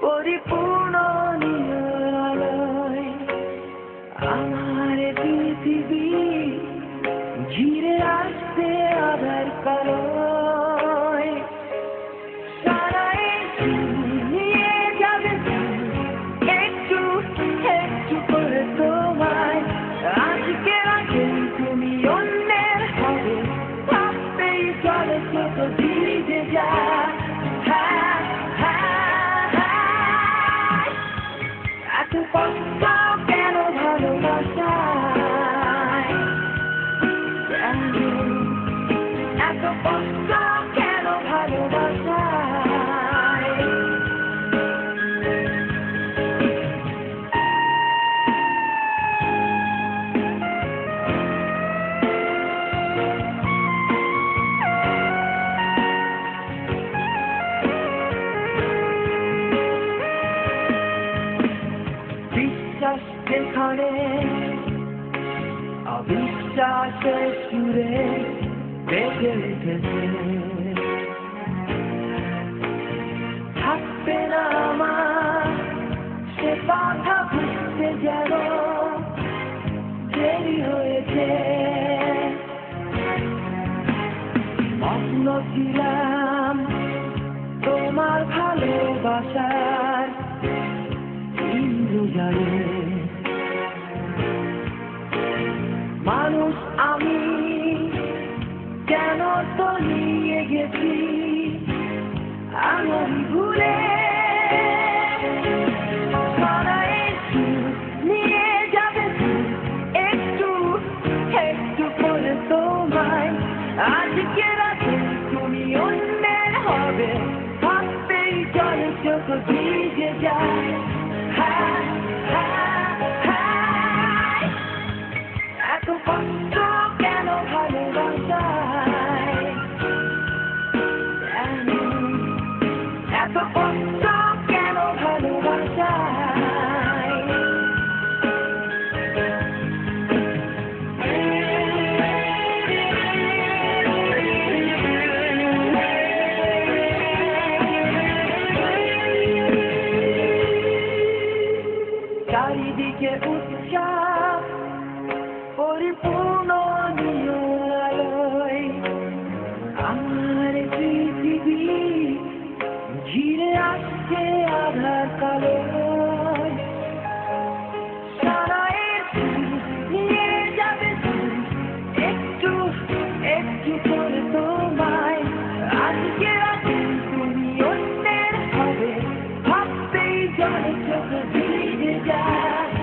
পরিপূর্ণ নিরালয় আমার পৃথিবী ঘিরে আসছে আধার কালোয় সারাই নিয়ে যাবে একটু একটু করে তোমায় আজকে রাতে তুমি অন্যের হবে ভাবতেই চলেছ তো ভিজে যা এত কষ্ট কেন ভালোবাসায় এত কষ্ট কেন ভালোবাসায় বিশ্বাস যেখানে অবিশ্বাসের সুরে বেঁচে উঠেছে থাকবে না আমার সে কথা বুঝতে যেন দেরি হয়েছে মগ্ন ছিলাম তোমার ভালোবাসার ইন্দ্রজালে মানুষ আমি কেন তো নিয়ে গেছি আমার ভুলে নিয়ে যাবে একটু একটু করে তোমায় আজকে রাতে তুমি অন্যের হবে ভাবতেই চলে চোখ ভিজে যায় এত কষ্ট কেন ভালোবাসায় এত কষ্ট কেন ভালোবাসায় চারিদিকে উৎসব পরিপূর্ণ নিরালয় আমার পৃথিবী ঘিরে আসছে আধার কালোয় সারাই নিয়ে যাবে একটু একটু করে তোমায় আজকে রাতে তুমি অন্যের হবে ভাবতেই জলে চোখ ভিজে যায়